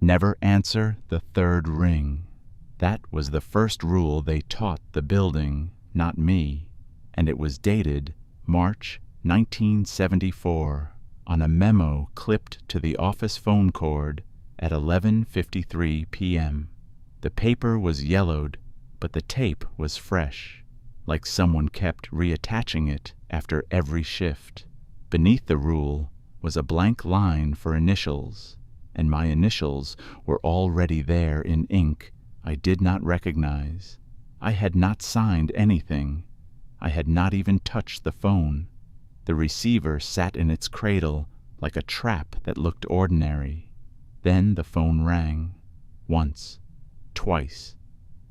Never answer the third ring. That was the first rule they taught the building, not me, and it was dated March 1974 on a memo clipped to the office phone cord at 11:53 p.m. The paper was yellowed, but the tape was fresh, like someone kept reattaching it after every shift. Beneath the rule was a blank line for initials, and my initials were already there in ink I did not recognize. I had not signed anything. I had not even touched the phone. The receiver sat in its cradle like a trap that looked ordinary. Then the phone rang. Once, twice.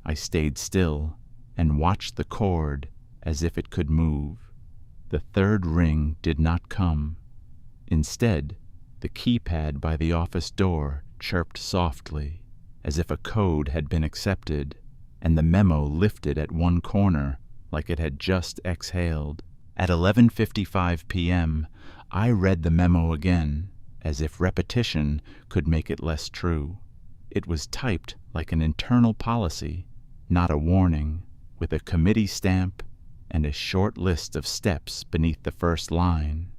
I stayed still and watched the cord as if it could move. The third ring did not come. Instead, the keypad by the office door chirped softly, as if a code had been accepted, and the memo lifted at one corner like it had just exhaled. At 11:55 p.m., I read the memo again, as if repetition could make it less true. It was typed like an internal policy, not a warning, with a committee stamp and a short list of steps beneath the first line.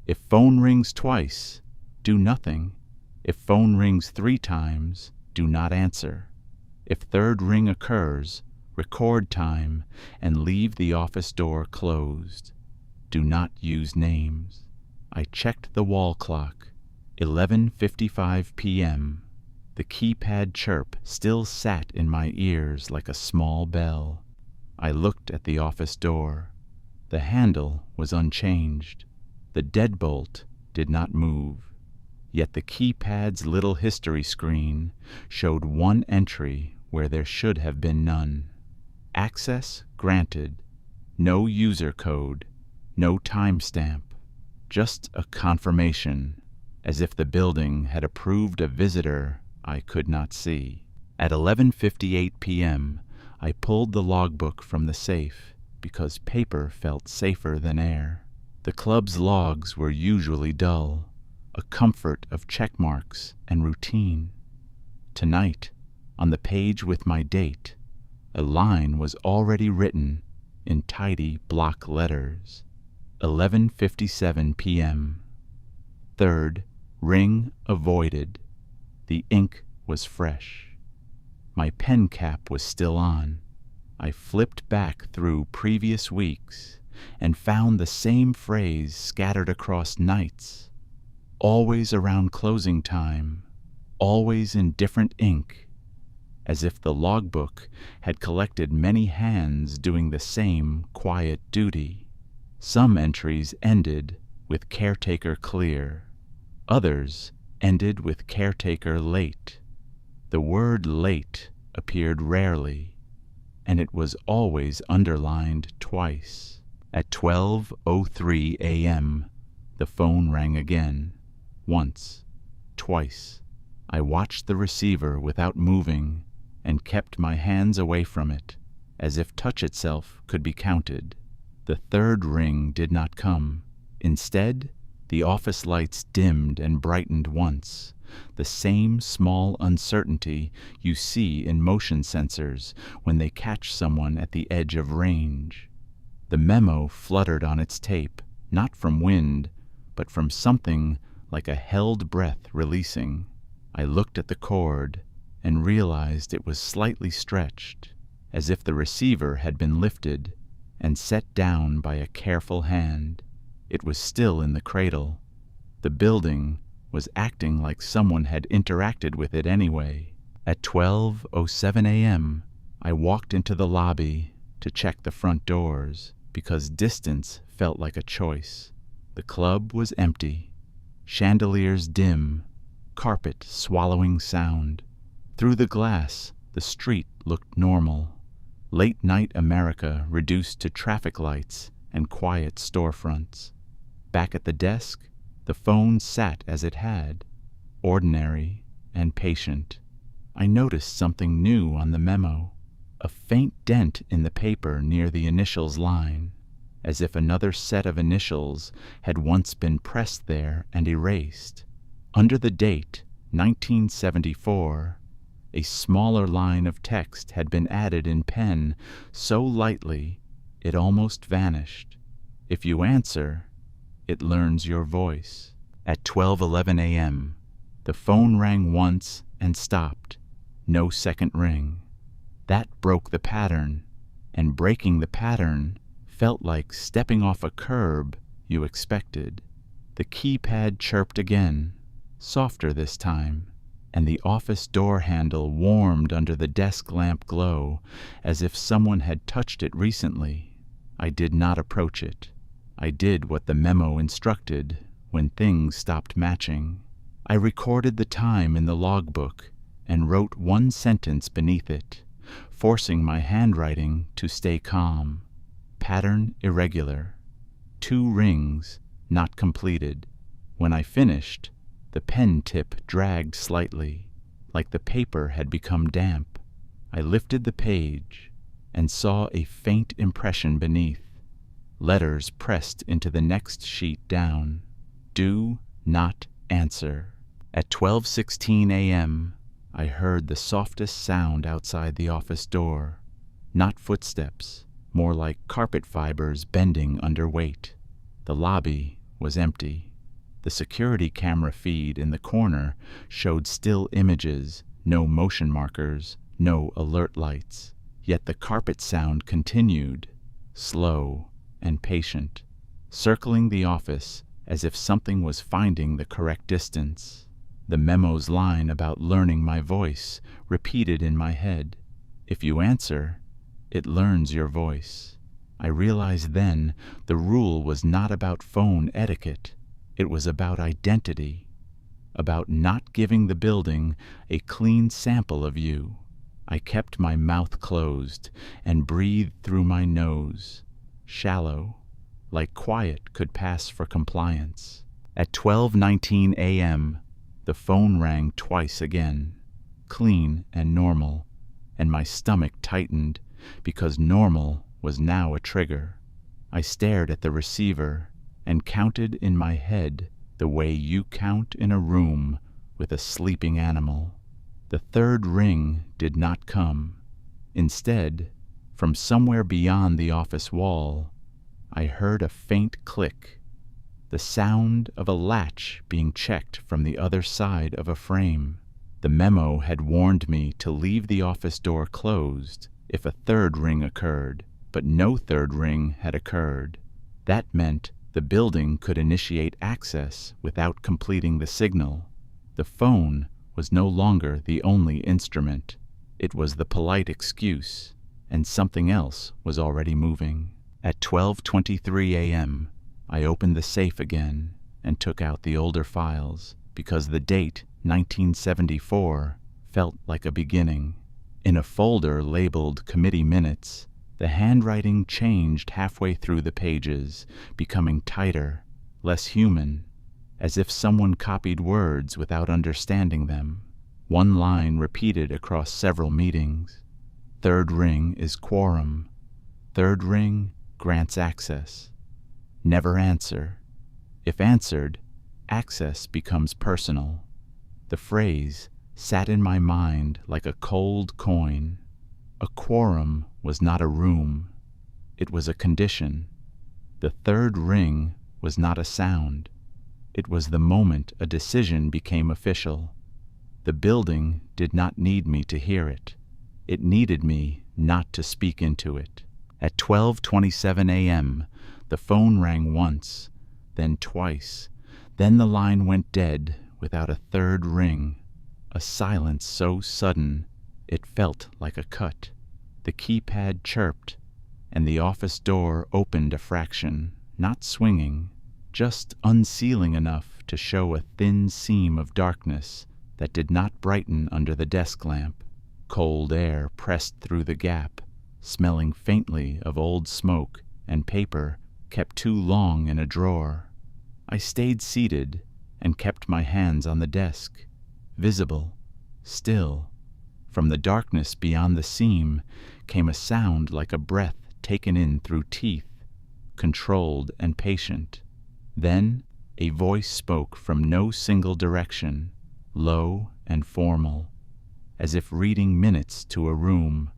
If phone rings twice, do nothing. If phone rings 3 times, do not answer. If third ring occurs, record time and leave the office door closed. Do not use names. I checked the wall clock. 11:55 p.m. The keypad chirp still sat in my ears like a small bell. I looked at the office door. The handle was unchanged. The deadbolt did not move. Yet the keypad's little history screen showed one entry where there should have been none. Access granted. No user code. No timestamp. Just a confirmation, as if the building had approved a visitor I could not see. At 11:58 p.m., I pulled the logbook from the safe because paper felt safer than air. The club's logs were usually dull, a comfort of check marks and routine. Tonight, on the page with my date, a line was already written in tidy block letters. 11:57 p.m. Third ring avoided. The ink was fresh. My pen cap was still on. I flipped back through previous weeks and found the same phrase scattered across nights. Always around closing time, always in different ink, as if the logbook had collected many hands doing the same quiet duty. Some entries ended with caretaker clear. Others ended with caretaker late. The word late appeared rarely, and it was always underlined twice. At 12:03 a.m., the phone rang again. Once, twice. I watched the receiver without moving and kept my hands away from it, as if touch itself could be counted. The third ring did not come. Instead, the office lights dimmed and brightened once, the same small uncertainty you see in motion sensors when they catch someone at the edge of range. The memo fluttered on its tape, not from wind, but from something like a held breath releasing. I looked at the cord and realized it was slightly stretched, as if the receiver had been lifted and set down by a careful hand. It was still in the cradle. The building was acting like someone had interacted with it anyway. At 12:07 a.m., I walked into the lobby to check the front doors because distance felt like a choice. The club was empty. Chandeliers dim, carpet swallowing sound. Through the glass, the street looked normal. Late-night America reduced to traffic lights and quiet storefronts. Back at the desk, the phone sat as it had, ordinary and patient. I noticed something new on the memo, a faint dent in the paper near the initials line, as if another set of initials had once been pressed there and erased. Under the date, 1974, a smaller line of text had been added in pen so lightly it almost vanished. If you answer, it learns your voice. At 12:11 a.m., the phone rang once and stopped. No second ring. That broke the pattern, and breaking the pattern felt like stepping off a curb you expected. The keypad chirped again, softer this time, and the office door handle warmed under the desk lamp glow as if someone had touched it recently. I did not approach it. I did what the memo instructed when things stopped matching. I recorded the time in the logbook and wrote one sentence beneath it, forcing my handwriting to stay calm. Pattern irregular. 2 rings, not completed. When I finished, the pen tip dragged slightly, like the paper had become damp. I lifted the page and saw a faint impression beneath. Letters pressed into the next sheet down. Do not answer. At 12:16 a.m., I heard the softest sound outside the office door. Not footsteps, more like carpet fibers bending under weight. The lobby was empty. The security camera feed in the corner showed still images, no motion markers, no alert lights. Yet the carpet sound continued, slow and patient, circling the office as if something was finding the correct distance. The memo's line about learning my voice repeated in my head. If you answer, it learns your voice. I realized then the rule was not about phone etiquette. It was about identity, about not giving the building a clean sample of you. I kept my mouth closed and breathed through my nose, shallow, like quiet could pass for compliance. At 12:19 a.m., the phone rang twice again, clean and normal, and my stomach tightened because normal was now a trigger. I stared at the receiver and counted in my head the way you count in a room with a sleeping animal. The 3rd ring did not come. Instead, from somewhere beyond the office wall, I heard a faint click, the sound of a latch being checked from the other side of a frame. The memo had warned me to leave the office door closed if a 3rd ring occurred, but no 3rd ring had occurred. That meant the building could initiate access without completing the signal. The phone was no longer the only instrument. It was the polite excuse, and something else was already moving. At 12:23 a.m., I opened the safe again and took out the older files because the date, 1974, felt like a beginning. In a folder labeled Committee Minutes, the handwriting changed halfway through the pages, becoming tighter, less human, as if someone copied words without understanding them. One line repeated across several meetings. 3rd ring is quorum. 3rd ring grants access. Never answer. If answered, access becomes personal. The phrase sat in my mind like a cold coin. A quorum was not a room. It was a condition. The 3rd ring was not a sound. It was the moment a decision became official. The building did not need me to hear it. It needed me not to speak into it. At 12:27 a.m., the phone rang once, then twice. Then the line went dead without a 3rd ring. A silence so sudden it felt like a cut. The keypad chirped, and the office door opened a fraction, not swinging, just unsealing enough to show a thin seam of darkness that did not brighten under the desk lamp. Cold air pressed through the gap, smelling faintly of old smoke and paper kept too long in a drawer. I stayed seated and kept my hands on the desk, visible, still. From the darkness beyond the seam came a sound like a breath taken in through teeth, controlled and patient. Then a voice spoke from no single direction, low and formal, as if reading minutes to a room.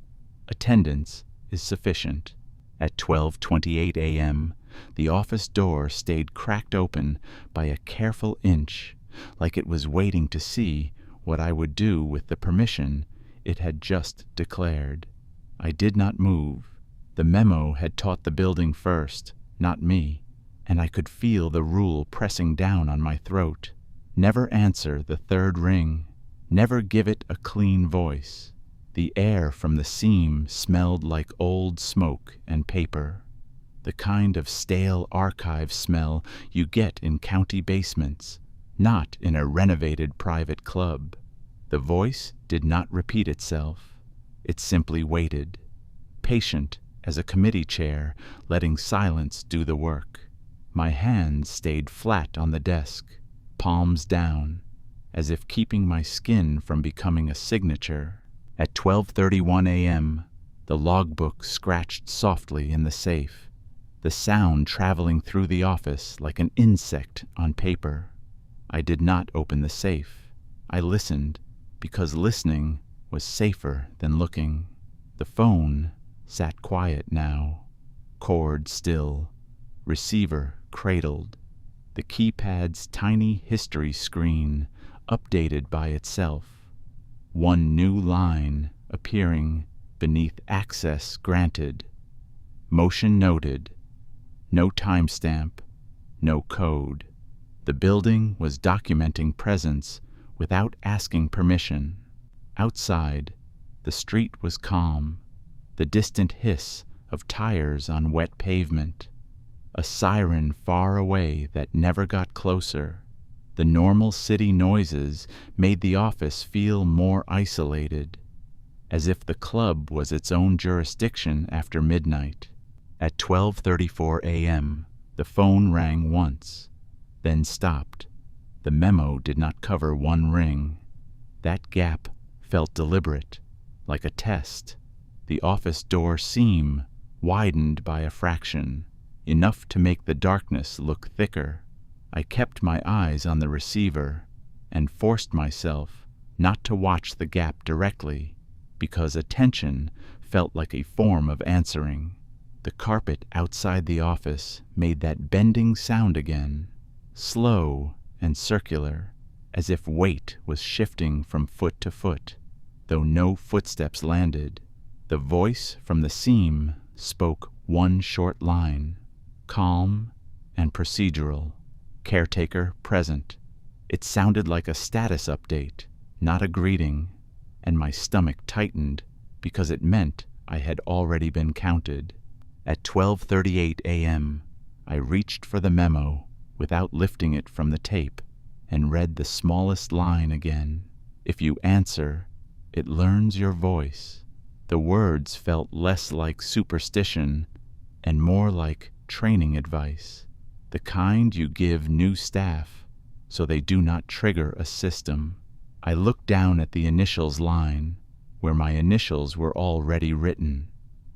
Attendance is sufficient. At 12:28 a.m., the office door stayed cracked open by a careful inch, like it was waiting to see what I would do with the permission it had just declared. I did not move. The memo had taught the building first, not me, and I could feel the rule pressing down on my throat. Never answer the third ring. Never give it a clean voice. The air from the seam smelled like old smoke and paper, the kind of stale archive smell you get in county basements, not in a renovated private club. The voice did not repeat itself. It simply waited, patient as a committee chair, letting silence do the work. My hands stayed flat on the desk, palms down, as if keeping my skin from becoming a signature. At 12:31 a.m., the logbook scratched softly in the safe, the sound traveling through the office like an insect on paper. I did not open the safe. I listened, because listening was safer than looking. The phone sat quiet now, cord still, receiver cradled, the keypad's tiny history screen updated by itself. One new line appearing beneath access granted. Motion noted. No timestamp, no code. The building was documenting presence without asking permission. Outside, the street was calm, the distant hiss of tires on wet pavement, a siren far away that never got closer. The normal city noises made the office feel more isolated, as if the club was its own jurisdiction after midnight. At 12:34 a.m., the phone rang once, then stopped. The memo did not cover one ring. That gap felt deliberate, like a test. The office door seam widened by a fraction, enough to make the darkness look thicker. I kept my eyes on the receiver and forced myself not to watch the gap directly, because attention felt like a form of answering. The carpet outside the office made that bending sound again, slow and circular, as if weight was shifting from foot to foot, though no footsteps landed. The voice from the seam spoke one short line, calm and procedural. Caretaker present. It sounded like a status update, not a greeting, and my stomach tightened because it meant I had already been counted. At 12:38 a.m., I reached for the memo without lifting it from the tape and read the smallest line again. If you answer, it learns your voice. The words felt less like superstition and more like training advice. The kind you give new staff so they do not trigger a system. I looked down at the initials line, where my initials were already written.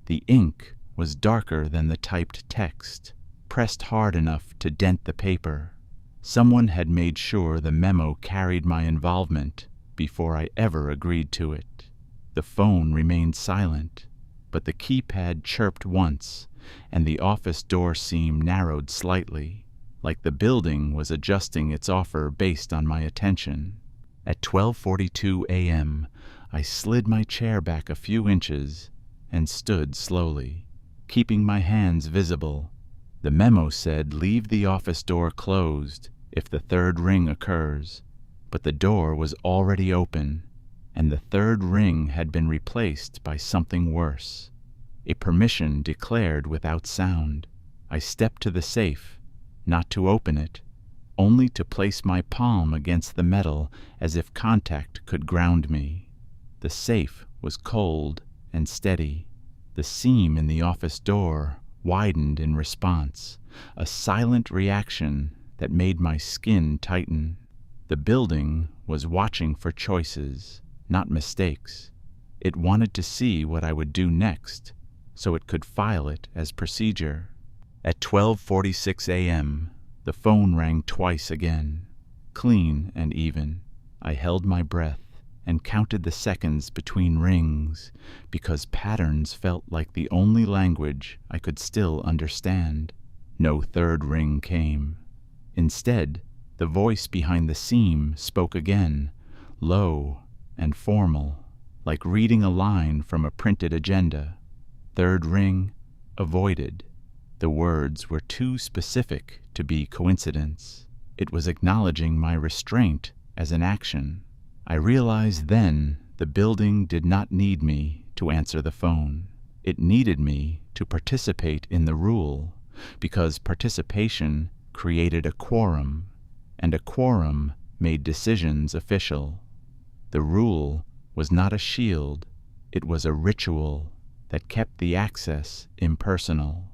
The ink was darker than the typed text, pressed hard enough to dent the paper. Someone had made sure the memo carried my involvement before I ever agreed to it. The phone remained silent, but the keypad chirped once, and the office door seam narrowed slightly, like the building was adjusting its offer based on my attention. At 12:42 a.m., I slid my chair back a few inches and stood slowly, keeping my hands visible. The memo said leave the office door closed if the third ring occurs, but the door was already open, and the third ring had been replaced by something worse. A permission declared without sound. I stepped to the safe, not to open it, only to place my palm against the metal as if contact could ground me. The safe was cold and steady. The seam in the office door widened in response, a silent reaction that made my skin tighten. The building was watching for choices, not mistakes. It wanted to see what I would do next, so it could file it as procedure. At 12:46 a.m., the phone rang twice again, clean and even. I held my breath and counted the seconds between rings, because patterns felt like the only language I could still understand. No third ring came. Instead, the voice behind the seam spoke again, low and formal, like reading a line from a printed agenda. Third ring, avoided. The words were too specific to be coincidence. It was acknowledging my restraint as an action. I realized then the building did not need me to answer the phone. It needed me to participate in the rule, because participation created a quorum, and a quorum made decisions official. The rule was not a shield, it was a ritual that kept the access impersonal.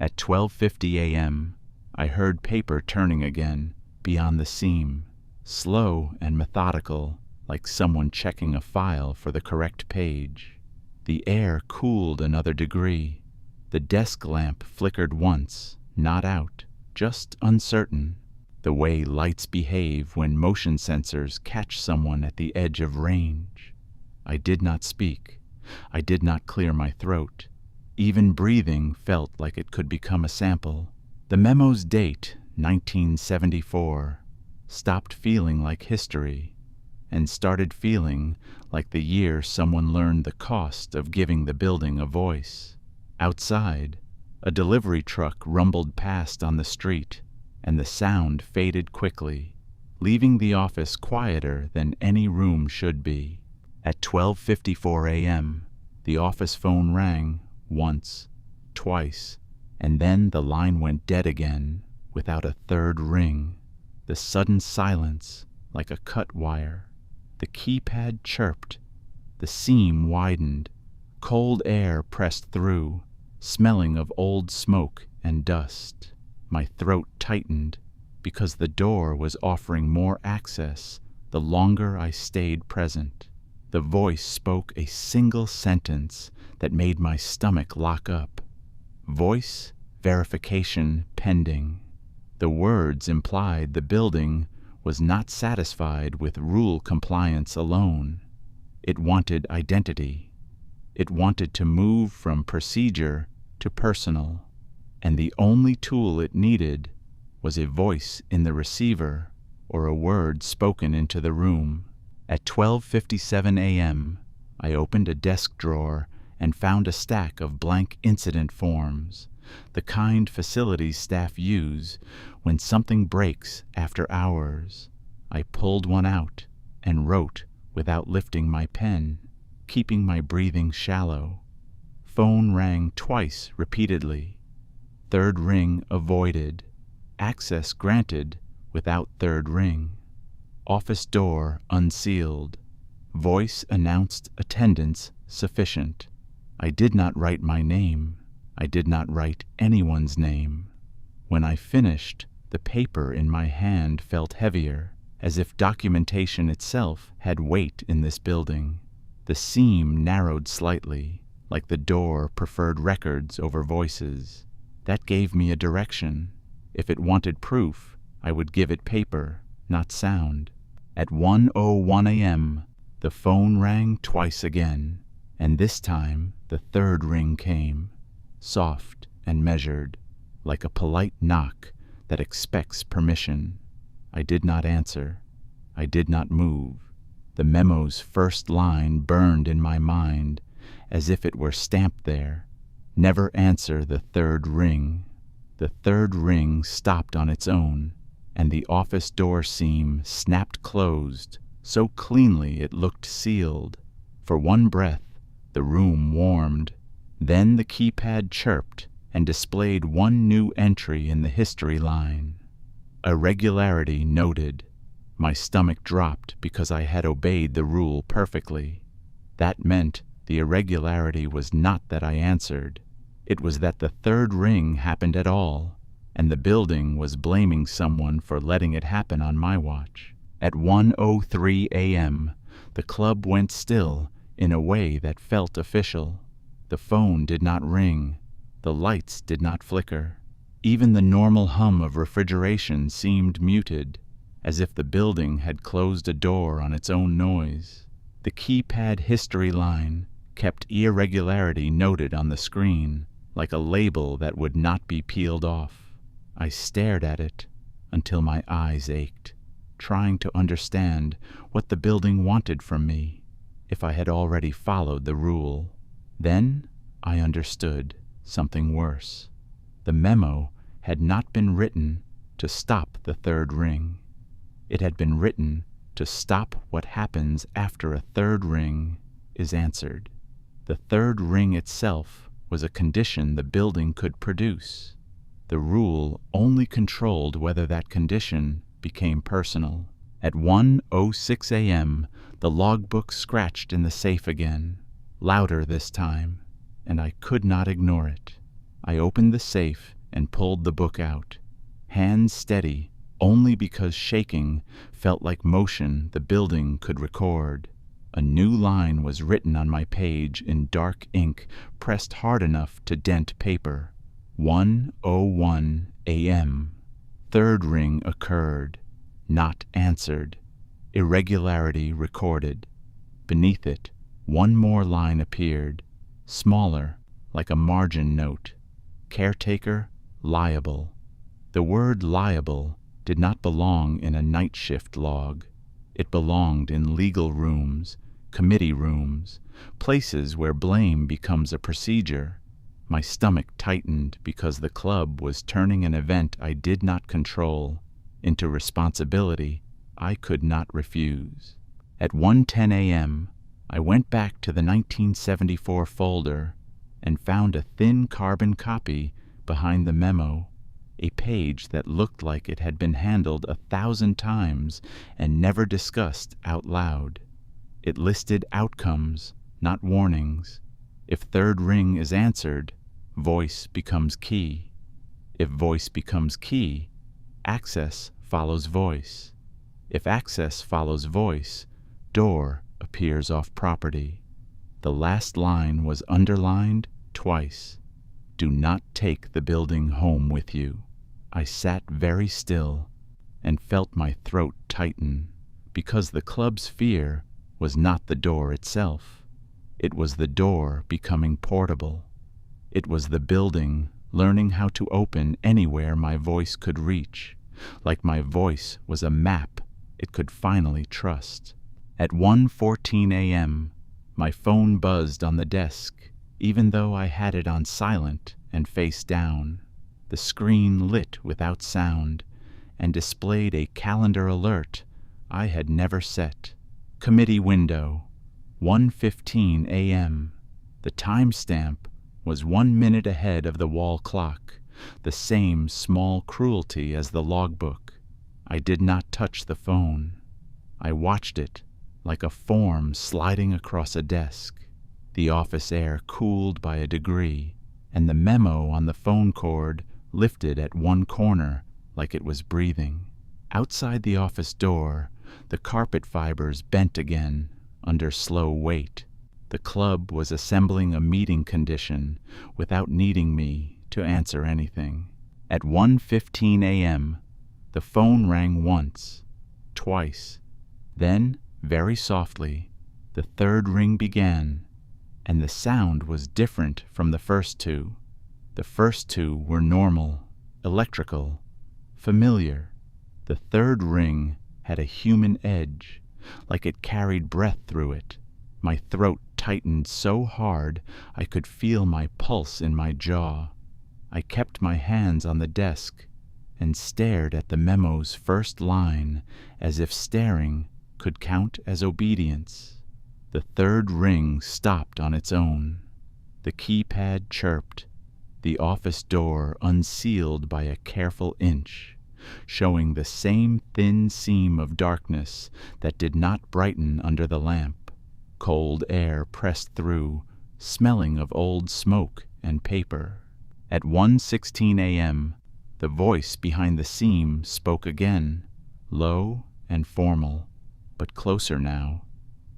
At 12:50 a.m., I heard paper turning again beyond the seam, slow and methodical, like someone checking a file for the correct page. The air cooled another degree. The desk lamp flickered once, not out, just uncertain, the way lights behave when motion sensors catch someone at the edge of range. I did not speak. I did not clear my throat. Even breathing felt like it could become a sample. The memo's date, 1974, stopped feeling like history and started feeling like the year someone learned the cost of giving the building a voice. Outside, a delivery truck rumbled past on the street, and the sound faded quickly, leaving the office quieter than any room should be. At 12:54 a.m., the office phone rang once, twice, and then the line went dead again without a third ring. The sudden silence, like a cut wire. The keypad chirped. The seam widened. Cold air pressed through, smelling of old smoke and dust. My throat tightened because the door was offering more access the longer I stayed present. The voice spoke a single sentence that made my stomach lock up. Voice verification pending. The words implied the building was not satisfied with rule compliance alone. It wanted identity. It wanted to move from procedure to personal, and the only tool it needed was a voice in the receiver or a word spoken into the room. At 12:57 a.m., I opened a desk drawer and found a stack of blank incident forms, the kind facilities staff use when something breaks after hours. I pulled one out and wrote without lifting my pen, keeping my breathing shallow. Phone rang twice repeatedly. Third ring avoided. Access granted without third ring. Office door unsealed. Voice announced attendance sufficient. I did not write my name. I did not write anyone's name. When I finished, the paper in my hand felt heavier, as if documentation itself had weight in this building. The seam narrowed slightly, like the door preferred records over voices. That gave me a direction. If it wanted proof, I would give it paper, not sound. At 1:01 a.m., the phone rang twice again, and this time the third ring came, soft and measured, like a polite knock that expects permission. I did not answer. I did not move. The memo's first line burned in my mind as if it were stamped there. Never answer the third ring. The third ring stopped on its own, and the office door seam snapped closed so cleanly it looked sealed. For one breath, the room warmed. Then the keypad chirped and displayed one new entry in the history line. Irregularity noted. My stomach dropped because I had obeyed the rule perfectly. That meant the irregularity was not that I answered. It was that the third ring happened at all, and the building was blaming someone for letting it happen on my watch. At 1:03 a.m., the club went still in a way that felt official. The phone did not ring. The lights did not flicker. Even the normal hum of refrigeration seemed muted. as if the building had closed a door on its own noise. The keypad history line kept irregularity noted on the screen, like a label that would not be peeled off. I stared at it until my eyes ached, trying to understand what the building wanted from me, if I had already followed the rule. Then I understood something worse. The memo had not been written to stop the third ring. It had been written to stop what happens after a third ring is answered. The third ring itself was a condition the building could produce. The rule only controlled whether that condition became personal. At 1:06 a.m., the logbook scratched in the safe again, louder this time, and I could not ignore it. I opened the safe and pulled the book out, hands steady only because shaking felt like motion the building could record. A new line was written on my page in dark ink pressed hard enough to dent paper. 1:01 a.m. Third ring occurred. Not answered. Irregularity recorded. Beneath it, one more line appeared, smaller, like a margin note. Caretaker, liable. The word liable did not belong in a night shift log. It belonged in legal rooms, committee rooms, places where blame becomes a procedure. My stomach tightened because the club was turning an event I did not control into responsibility I could not refuse. At 1:10 a.m., I went back to the 1974 folder and found a thin carbon copy behind the memo, a page that looked like it had been handled 1,000 times and never discussed out loud. It listed outcomes, not warnings. If third ring is answered, voice becomes key. If voice becomes key, access follows voice. If access follows voice, door appears off property. The last line was underlined twice. Do not take the building home with you. I sat very still and felt my throat tighten, because the club's fear was not the door itself. It was the door becoming portable. It was the building learning how to open anywhere my voice could reach, like my voice was a map it could finally trust. At 1:14 a.m., my phone buzzed on the desk, even though I had it on silent and face down. The screen lit without sound and displayed a calendar alert I had never set. Committee window, 1:15 a.m. The timestamp was 1 minute ahead of the wall clock, the same small cruelty as the logbook. I did not touch the phone. I watched it like a form sliding across a desk. The office air cooled by a degree, and the memo on the phone cord lifted at one corner like it was breathing. Outside the office door, the carpet fibers bent again under slow weight. The club was assembling a meeting condition without needing me to answer anything. At 1:15 a.m., the phone rang once, twice. Then, very softly, the third ring began, and the sound was different from the first two. The first two were normal, electrical, familiar. The third ring had a human edge, like it carried breath through it. My throat tightened so hard I could feel my pulse in my jaw. I kept my hands on the desk and stared at the memo's first line as if staring could count as obedience. The third ring stopped on its own. The keypad chirped. The office door unsealed by a careful inch, showing the same thin seam of darkness that did not brighten under the lamp. Cold air pressed through, smelling of old smoke and paper. At 1:16 a.m., the voice behind the seam spoke again, low and formal, but closer now,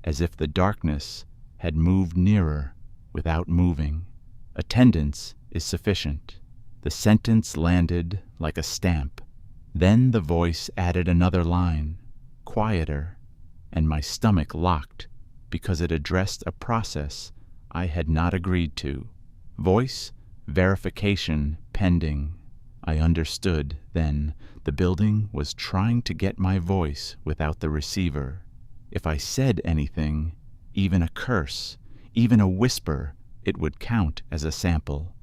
as if the darkness had moved nearer without moving. Attendance is sufficient. The sentence landed like a stamp. Then the voice added another line, quieter, and my stomach locked because it addressed a process I had not agreed to. Voice verification pending. I understood then the building was trying to get my voice without the receiver. If I said anything, even a curse, even a whisper, it would count as a sample.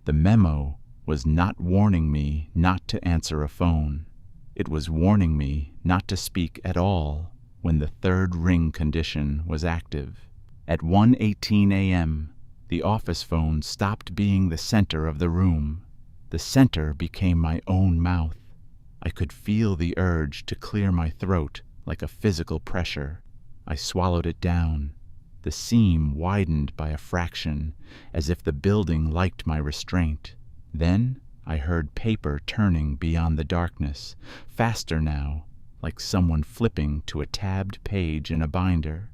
The memo was not warning me not to answer a phone. It was warning me not to speak at all when the third ring condition was active. At 1:18 a.m., the office phone stopped being the center of the room. The center became my own mouth. I could feel the urge to clear my throat like a physical pressure. I swallowed it down. The seam widened by a fraction, as if the building liked my restraint. Then I heard paper turning beyond the darkness, faster now, like someone flipping to a tabbed page in a binder.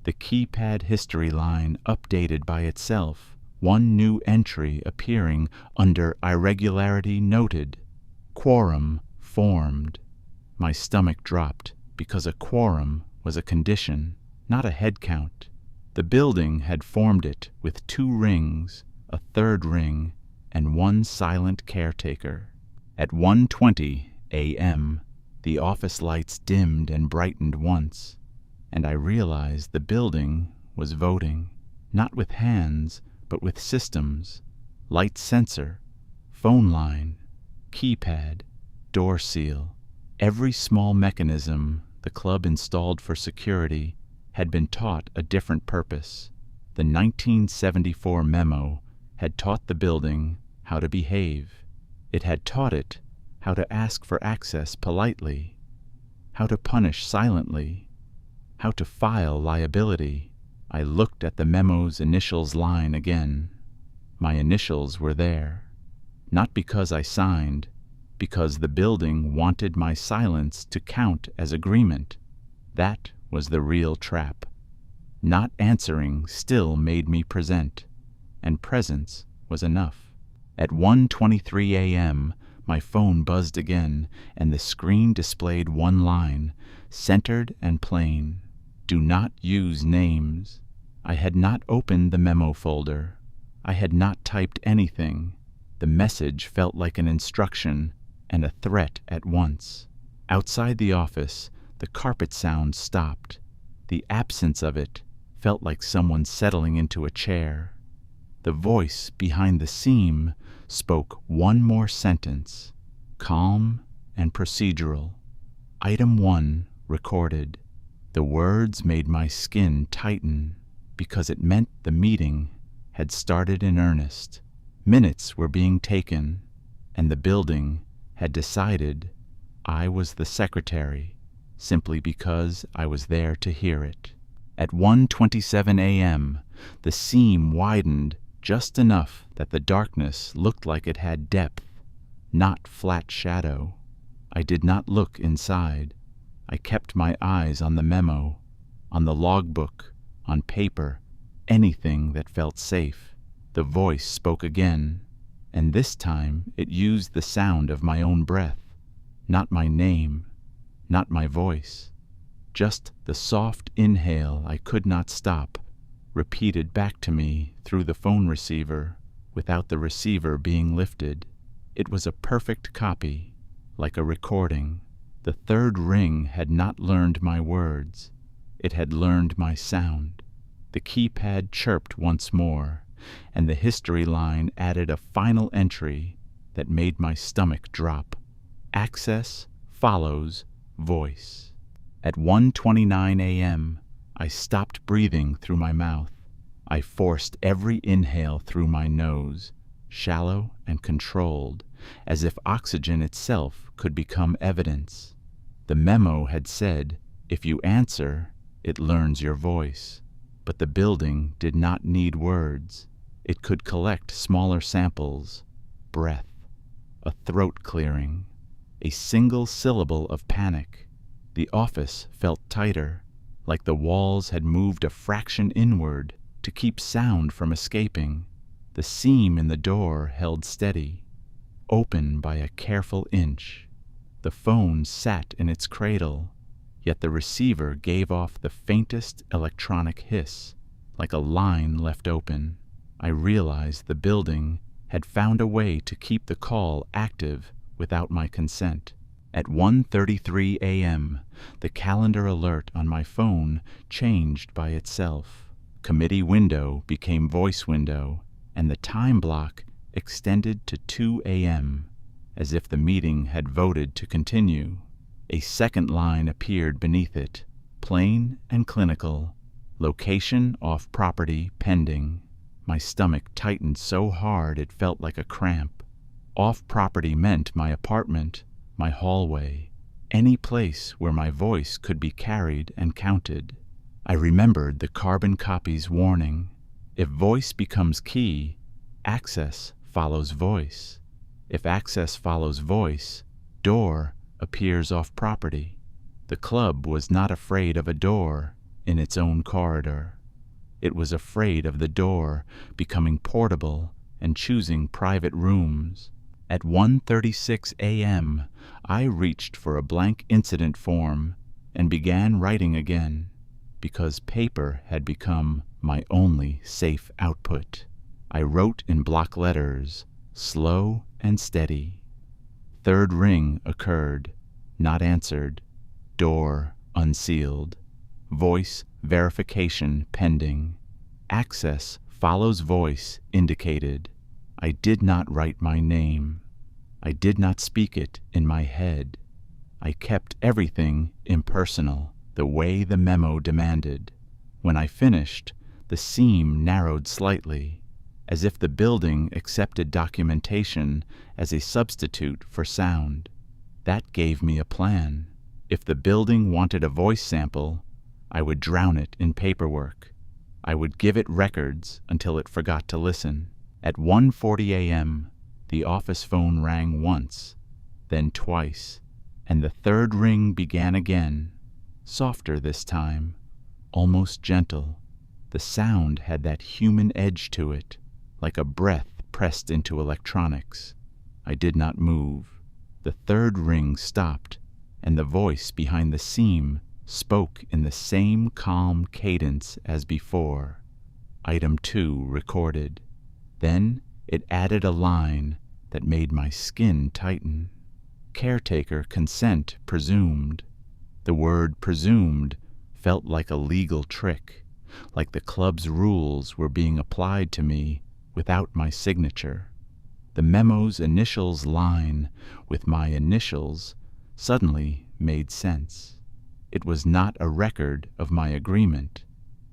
The keypad history line updated by itself, one new entry appearing under irregularity noted. Quorum formed. My stomach dropped because a quorum was a condition, not a head count. The building had formed it with 2 rings, a third ring, and 1 silent caretaker. At 1:20 a.m., the office lights dimmed and brightened once, and I realized the building was voting, not with hands, but with systems. Light sensor, phone line, keypad, door seal. Every small mechanism the club installed for security had been taught a different purpose. The 1974 memo had taught the building how to behave. It had taught it how to ask for access politely, how to punish silently, how to file liability. I looked at the memo's initials line again. My initials were there, not because I signed, because the building wanted my silence to count as agreement. That was the real trap. Not answering still made me present, and presence was enough. At 1:23 a.m., my phone buzzed again, and the screen displayed one line, centered and plain. Do not use names. I had not opened the memo folder. I had not typed anything. The message felt like an instruction and a threat at once. Outside the office, the carpet sound stopped. The absence of it felt like someone settling into a chair. The voice behind the seam spoke one more sentence, calm and procedural. Item 1 recorded. The words made my skin tighten because it meant the meeting had started in earnest. Minutes were being taken, and the building had decided I was the secretary simply because I was there to hear it. At 1:27 a.m., the seam widened just enough that the darkness looked like it had depth, not flat shadow. I did not look inside. I kept my eyes on the memo, on the logbook, on paper, anything that felt safe. The voice spoke again, and this time it used the sound of my own breath, not my name, not my voice, just the soft inhale I could not stop, repeated back to me through the phone receiver without the receiver being lifted. It was a perfect copy, like a recording. The third ring had not learned my words. It had learned my sound. The keypad chirped once more, and the history line added a final entry that made my stomach drop. Access follows voice. At 1:29 a.m., I stopped breathing through my mouth. I forced every inhale through my nose, shallow and controlled, as if oxygen itself could become evidence. The memo had said, if you answer, it learns your voice. But the building did not need words. It could collect smaller samples, breath, a throat clearing, a single syllable of panic. The office felt tighter, like the walls had moved a fraction inward to keep sound from escaping. The seam in the door held steady, open by a careful inch. The phone sat in its cradle, yet the receiver gave off the faintest electronic hiss, like a line left open. I realized the building had found a way to keep the call active without my consent. At 1:33 a.m., the calendar alert on my phone changed by itself. Committee window became voice window, and the time block extended to 2 a.m., as if the meeting had voted to continue. A second line appeared beneath it, plain and clinical. Location off property pending. My stomach tightened so hard it felt like a cramp. Off property meant my apartment, my hallway, any place where my voice could be carried and counted. I remembered the carbon copy's warning. If voice becomes key, access follows voice. If access follows voice, door appears off property. The club was not afraid of a door in its own corridor. It was afraid of the door becoming portable and choosing private rooms. At 1:36 a.m., I reached for a blank incident form and began writing again, because paper had become my only safe output. I wrote in block letters, slow and steady. Third ring occurred, not answered. Door unsealed. Voice verification pending. Access follows voice indicated. I did not write my name. I did not speak it in my head. I kept everything impersonal, the way the memo demanded. When I finished, the seam narrowed slightly, as if the building accepted documentation as a substitute for sound. That gave me a plan. If the building wanted a voice sample, I would drown it in paperwork. I would give it records until it forgot to listen. At 1:40 a.m., the office phone rang once, then twice, and the third ring began again, softer this time, almost gentle. The sound had that human edge to it, like a breath pressed into electronics. I did not move. The third ring stopped, and the voice behind the seam spoke in the same calm cadence as before. Item 2 recorded. Then it added a line that made my skin tighten. Caretaker consent presumed. The word presumed felt like a legal trick, like the club's rules were being applied to me without my signature. The memo's initials line with my initials suddenly made sense. It was not a record of my agreement.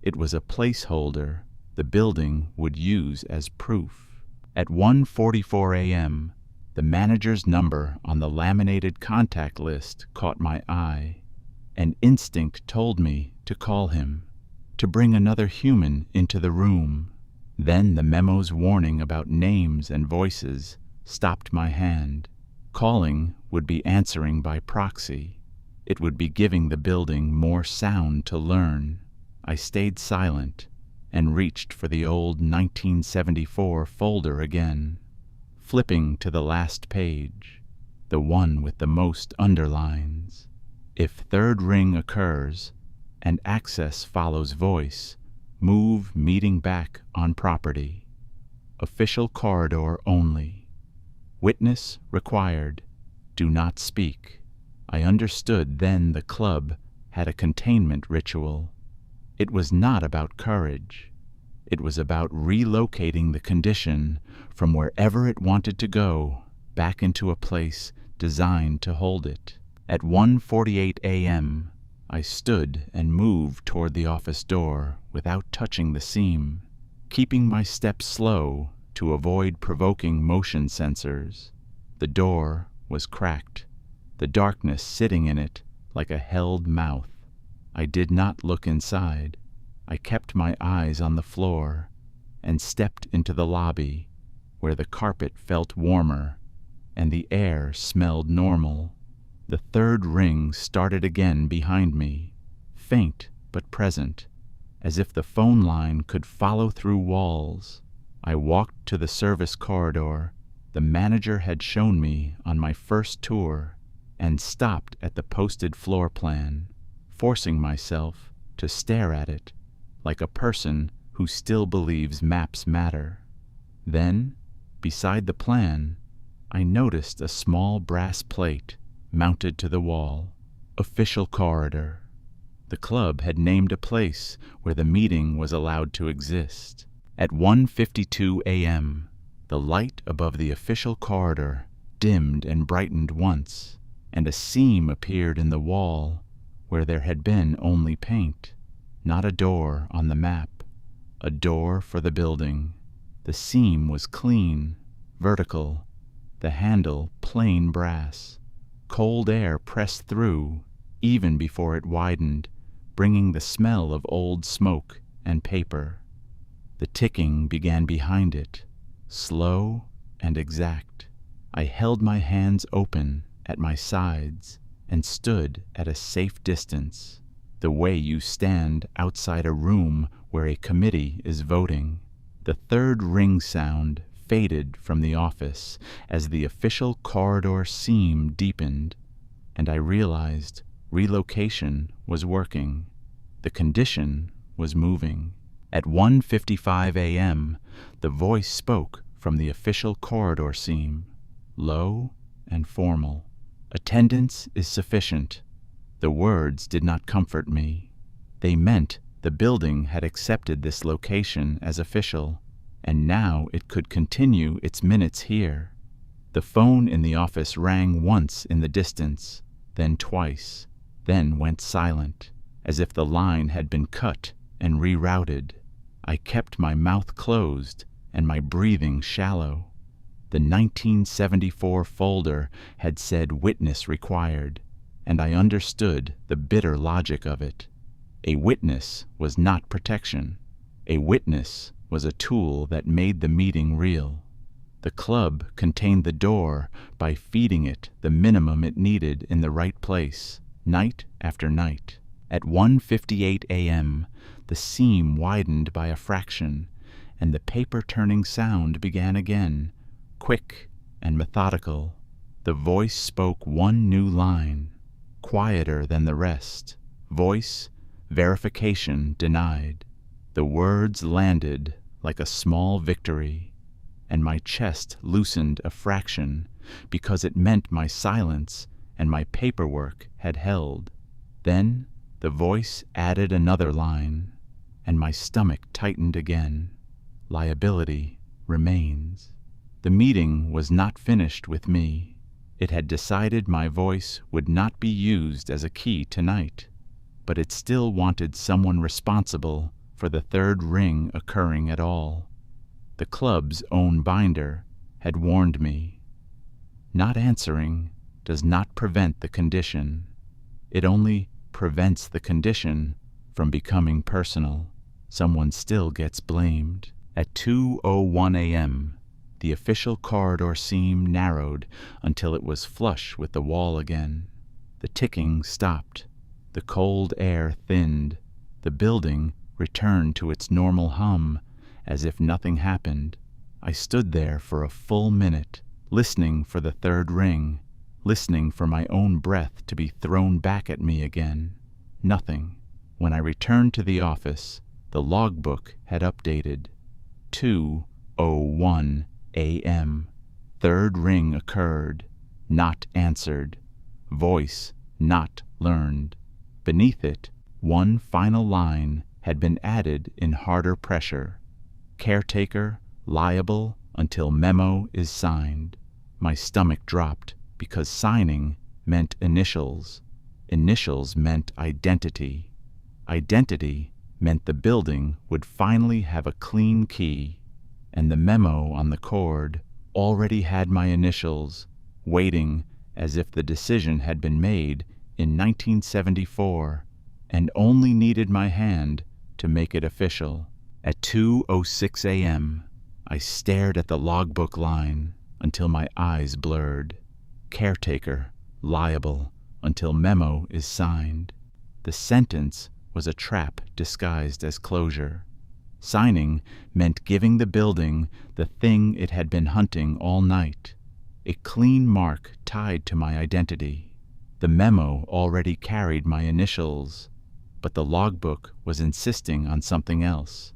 It was a placeholder the building would use as proof. At 1:44 a.m., the manager's number on the laminated contact list caught my eye. An instinct told me to call him, to bring another human into the room. Then the memo's warning about names and voices stopped my hand. Calling would be answering by proxy. It would be giving the building more sound to learn. I stayed silent and reached for the old 1974 folder again, flipping to the last page, the one with the most underlines. If third ring occurs and access follows voice, move meeting back on property. Official corridor only. Witness required. Do not speak. I understood then the club had a containment ritual. It was not about courage. It was about relocating the condition from wherever it wanted to go back into a place designed to hold it. At 1:48 a.m., I stood and moved toward the office door without touching the seam, keeping my steps slow to avoid provoking motion sensors. The door was cracked, the darkness sitting in it like a held mouth. I did not look inside. I kept my eyes on the floor and stepped into the lobby, where the carpet felt warmer and the air smelled normal. The third ring started again behind me, faint but present, as if the phone line could follow through walls. I walked to the service corridor the manager had shown me on my first tour and stopped at the posted floor plan, forcing myself to stare at it like a person who still believes maps matter. Then, beside the plan, I noticed a small brass plate mounted to the wall. Official corridor. The club had named a place where the meeting was allowed to exist. At 1:52 a.m., the light above the official corridor dimmed and brightened once, and a seam appeared in the wall where there had been only paint, not a door on the map, a door for the building. The seam was clean, vertical, the handle plain brass. Cold air pressed through even before it widened, bringing the smell of old smoke and paper. The ticking began behind it, slow and exact. I held my hands open at my sides and stood at a safe distance, the way you stand outside a room where a committee is voting. The third ring sound faded from the office as the official corridor seam deepened, and I realized relocation was working. The condition was moving. At 1:55 a.m., the voice spoke from the official corridor seam, low and formal. "Attendance is sufficient." The words did not comfort me. They meant the building had accepted this location as official, and now it could continue its minutes here. The phone in the office rang once in the distance, then twice, then went silent, as if the line had been cut and rerouted. I kept my mouth closed and my breathing shallow. The 1974 folder had said witness required, and I understood the bitter logic of it. A witness was not protection. A witness was a tool that made the meeting real. The club contained the door by feeding it the minimum it needed in the right place, night after night. At 1:58 a.m., the seam widened by a fraction, and the paper-turning sound began again, quick and methodical. The voice spoke one new line, quieter than the rest. Voice, verification denied. The words landed like a small victory, and my chest loosened a fraction because it meant my silence and my paperwork had held. Then the voice added another line, and my stomach tightened again. Liability remains. The meeting was not finished with me. It had decided my voice would not be used as a key tonight, but it still wanted someone responsible for the third ring occurring at all. The club's own binder had warned me. Not answering does not prevent the condition. It only prevents the condition from becoming personal. Someone still gets blamed. At 2:01 a.m., the official corridor seam narrowed until it was flush with the wall again. The ticking stopped. The cold air thinned. The building returned to its normal hum, as if nothing happened. I stood there for a full minute, listening for the third ring, listening for my own breath to be thrown back at me again. Nothing. When I returned to the office, the logbook had updated. 2:01 a.m. Third ring occurred. Not answered. Voice not learned. Beneath it, one final line had been added in harder pressure. Caretaker liable until memo is signed. My stomach dropped because signing meant initials. Initials meant identity. Identity meant the building would finally have a clean key, and the memo on the cord already had my initials, waiting as if the decision had been made in 1974 and only needed my hand to make it official. At 2:06 a.m., I stared at the logbook line until my eyes blurred. Caretaker liable until memo is signed. The sentence was a trap disguised as closure. Signing meant giving the building the thing it had been hunting all night, a clean mark tied to my identity. The memo already carried my initials, but the logbook was insisting on something else.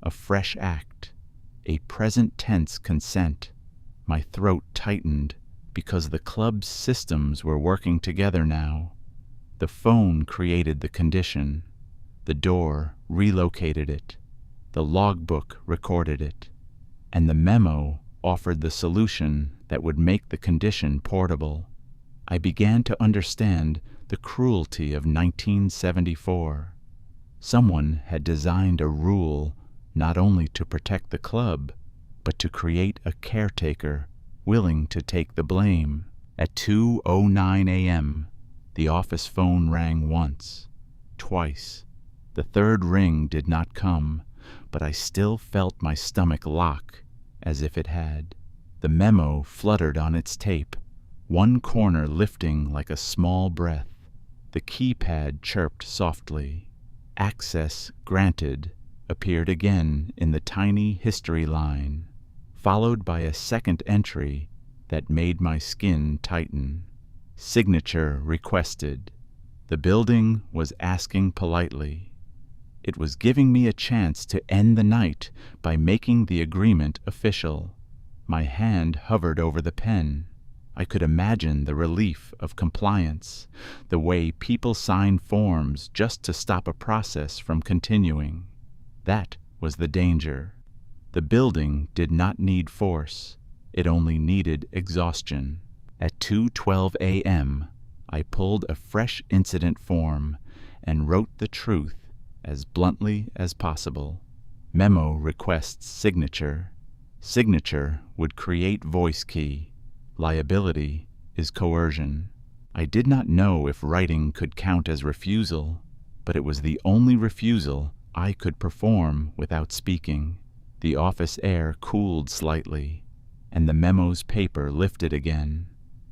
A fresh act, a present tense consent. My throat tightened because the club's systems were working together now. The phone created the condition. The door relocated it. The logbook recorded it. And the memo offered the solution that would make the condition portable. I began to understand the cruelty of 1974. Someone had designed a rule not only to protect the club, but to create a caretaker willing to take the blame. At 2:09 a.m., the office phone rang once, twice. The third ring did not come, but I still felt my stomach lock as if it had. The memo fluttered on its tape, one corner lifting like a small breath. The keypad chirped softly. Access granted appeared again in the tiny history line, followed by a second entry that made my skin tighten. Signature requested. The building was asking politely. It was giving me a chance to end the night by making the agreement official. My hand hovered over the pen. I could imagine the relief of compliance, the way people sign forms just to stop a process from continuing. That was the danger. The building did not need force. It only needed exhaustion. At 2:12 a.m., I pulled a fresh incident form and wrote the truth as bluntly as possible. Memo requests signature. Signature would create voice key. Liability is coercion. I did not know if writing could count as refusal, but it was the only refusal I could perform without speaking. The office air cooled slightly, and the memo's paper lifted again.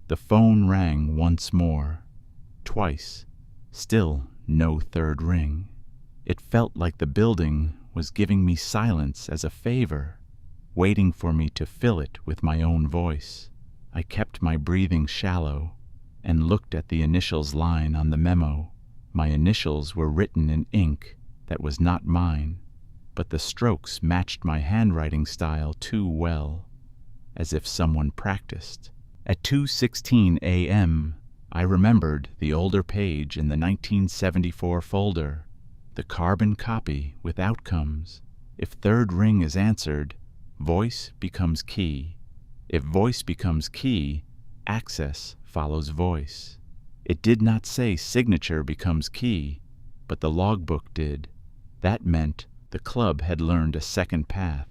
The phone rang once more, twice, still no third ring. It felt like the building was giving me silence as a favor, waiting for me to fill it with my own voice. I kept my breathing shallow and looked at the initials line on the memo. My initials were written in ink that was not mine, but the strokes matched my handwriting style too well, as if someone practiced. At 2:16 a.m., I remembered the older page in the 1974 folder, the carbon copy with outcomes. If third ring is answered, voice becomes key. If voice becomes key, access follows voice. It did not say signature becomes key, but the logbook did. That meant the club had learned a second path.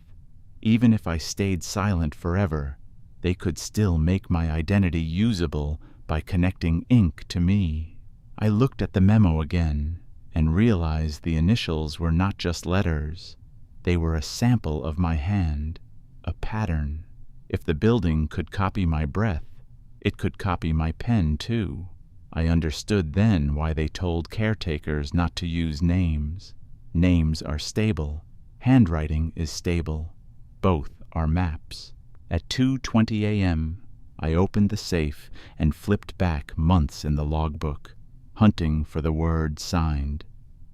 Even if I stayed silent forever, they could still make my identity usable by connecting ink to me. I looked at the memo again and realized the initials were not just letters. They were a sample of my hand, a pattern. If the building could copy my breath, it could copy my pen too. I understood then why they told caretakers not to use names. Names are stable. Handwriting is stable. Both are maps. At 2:20 a.m., I opened the safe and flipped back months in the logbook, hunting for the word signed.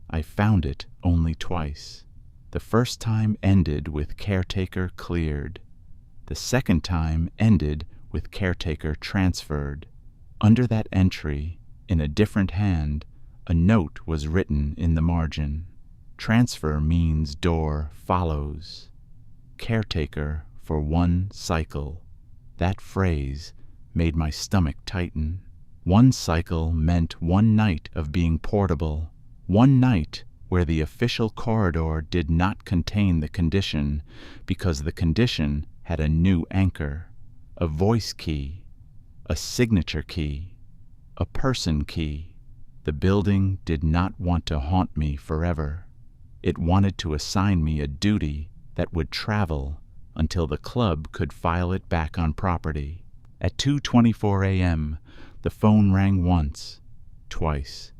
I found it only twice. The first time ended with caretaker cleared. The second time ended with caretaker transferred. Under that entry, in a different hand, a note was written in the margin. Transfer means door follows. Caretaker for one cycle. That phrase made my stomach tighten. One cycle meant one night of being portable, one night where the official corridor did not contain the condition because the condition had a new anchor, a voice key, a signature key, a person key. The building did not want to haunt me forever. It wanted to assign me a duty that would travel until the club could file it back on property. At 2:24 a.m., the phone rang once, twice.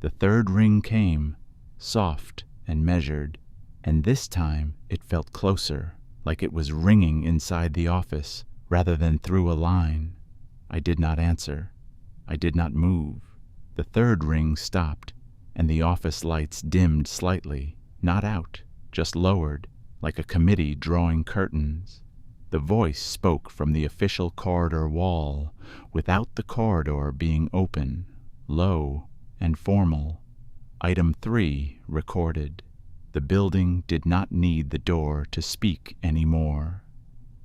The third ring came, soft and measured, and this time it felt closer, like it was ringing inside the office rather than through a line. I did not answer. I did not move. The third ring stopped, and the office lights dimmed slightly, not out, just lowered, like a committee drawing curtains. The voice spoke from the official corridor wall, without the corridor being open, low and formal. Item 3 recorded. The building did not need the door to speak any more.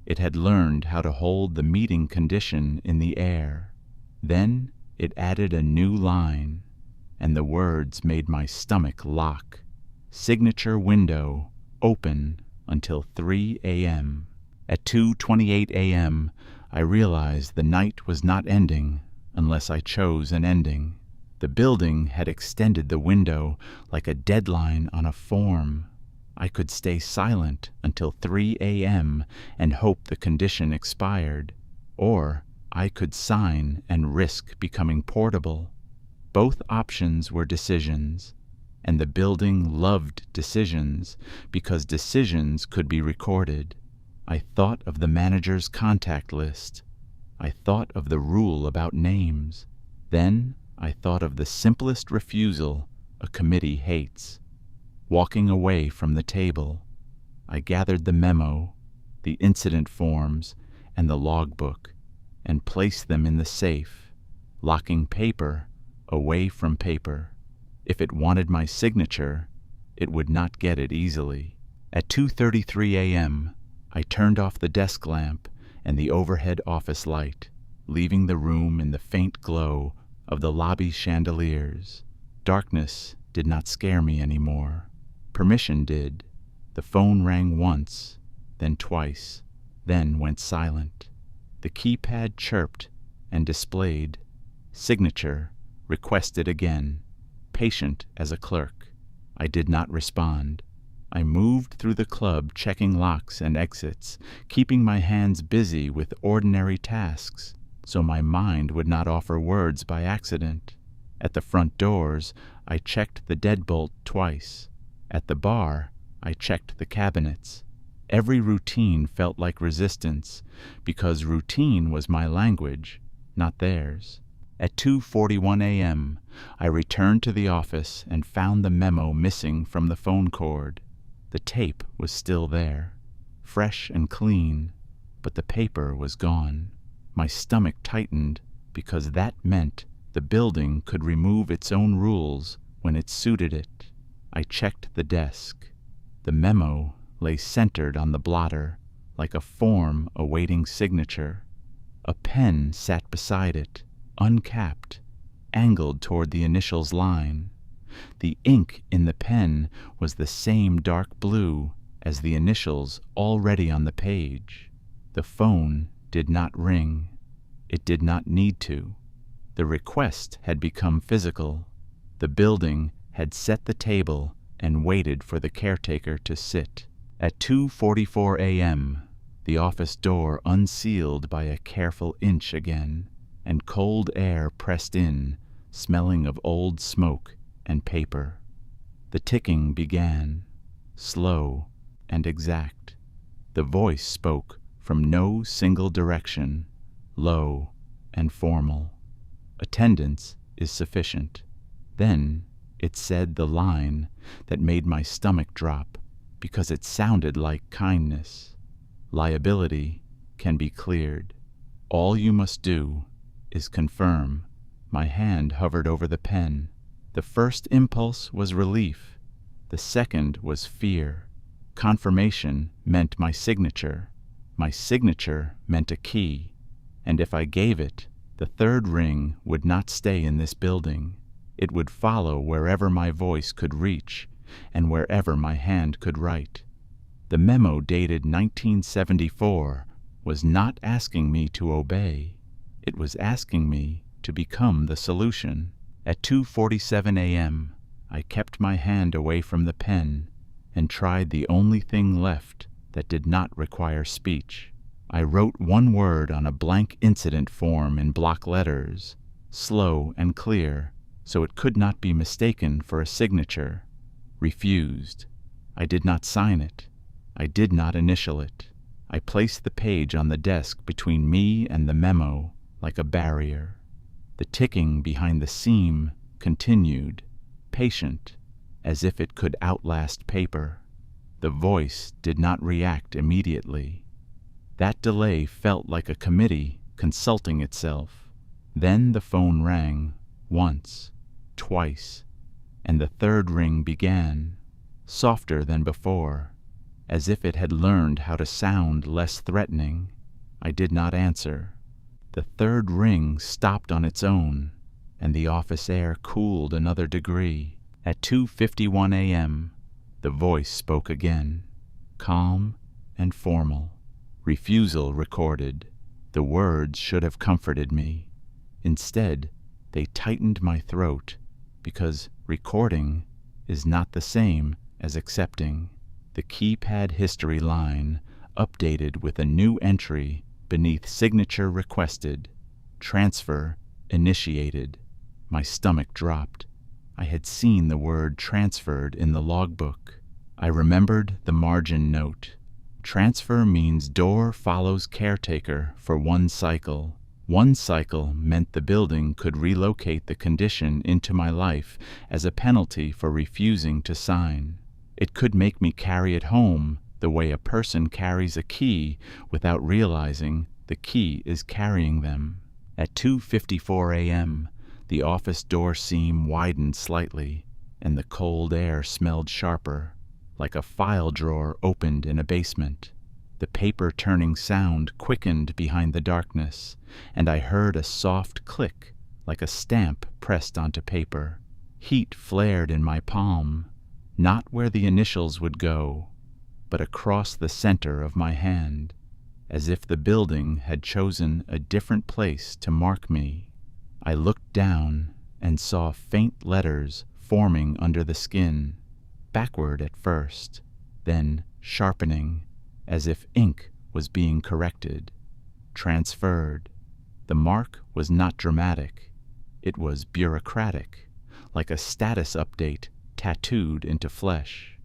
It had learned how to hold the meeting condition in the air. Then it added a new line, and the words made my stomach lock. Signature window open until 3 a.m. At 2:28 a.m., I realized the night was not ending unless I chose an ending. The building had extended the window like a deadline on a form. I could stay silent until 3 a.m. and hope the condition expired, or I could sign and risk becoming portable. Both options were decisions, and the building loved decisions because decisions could be recorded. I thought of the manager's contact list. I thought of the rule about names. Then I thought of the simplest refusal a committee hates. Walking away from the table, I gathered the memo, the incident forms, and the logbook, and placed them in the safe, locking paper away from paper. If it wanted my signature, it would not get it easily. At 2:33 a.m., I turned off the desk lamp and the overhead office light, leaving the room in the faint glow of the lobby chandeliers. Darkness did not scare me anymore. Permission did. The phone rang once, then twice, then went silent. The keypad chirped and displayed signature requested again, patient as a clerk. I did not respond. I moved through the club checking locks and exits, keeping my hands busy with ordinary tasks, so my mind would not offer words by accident. At the front doors, I checked the deadbolt twice. At the bar, I checked the cabinets. Every routine felt like resistance, because routine was my language, not theirs. At 2:41 a.m., I returned to the office and found the memo missing from the phone cord. The tape was still there, fresh and clean, but the paper was gone. My stomach tightened because that meant the building could remove its own rules when it suited it. I checked the desk. The memo lay centered on the blotter, like a form awaiting signature. A pen sat beside it, uncapped, angled toward the initials line. The ink in the pen was the same dark blue as the initials already on the page. The phone did not ring. It did not need to. The request had become physical. The building had set the table and waited for the caretaker to sit. At 2:44 a.m., the office door unsealed by a careful inch again, and cold air pressed in, smelling of old smoke and paper. The ticking began, slow and exact. The voice spoke from no single direction, low and formal. Attendance is sufficient. Then it said the line that made my stomach drop because it sounded like kindness. Liability can be cleared. All you must do is confirm. My hand hovered over the pen. The first impulse was relief. The second was fear. Confirmation meant my signature. My signature meant a key. And if I gave it, the third ring would not stay in this building. It would follow wherever my voice could reach and wherever my hand could write. The memo dated 1974 was not asking me to obey. It was asking me to become the solution. At 2:47 a.m., I kept my hand away from the pen and tried the only thing left that did not require speech. I wrote one word on a blank incident form in block letters, slow and clear, so it could not be mistaken for a signature. Refused. I did not sign it. I did not initial it. I placed the page on the desk between me and the memo like a barrier. The ticking behind the seam continued, patient, as if it could outlast paper. The voice did not react immediately. That delay felt like a committee consulting itself. Then the phone rang, once, twice, and the third ring began, softer than before, as if it had learned how to sound less threatening. I did not answer. The third ring stopped on its own, and the office air cooled another degree. At 2:51 a.m., the voice spoke again, calm and formal. Refusal recorded. The words should have comforted me. Instead, they tightened my throat, because recording is not the same as accepting. The keypad history line updated with a new entry beneath signature requested, transfer initiated. My stomach dropped. I had seen the word transferred in the logbook. I remembered the margin note. Transfer means door follows caretaker for 1 cycle. 1 cycle meant the building could relocate the condition into my life as a penalty for refusing to sign. It could make me carry it home the way a person carries a key without realizing the key is carrying them. At 2:54 a.m., the office door seam widened slightly, and the cold air smelled sharper, like a file drawer opened in a basement. The paper-turning sound quickened behind the darkness, and I heard a soft click, like a stamp pressed onto paper. Heat flared in my palm, not where the initials would go, but across the center of my hand, as if the building had chosen a different place to mark me. I looked down and saw faint letters forming under the skin, backward at first, then sharpening, as if ink was being corrected. Transferred. The mark was not dramatic. It was bureaucratic, like a status update tattooed into flesh.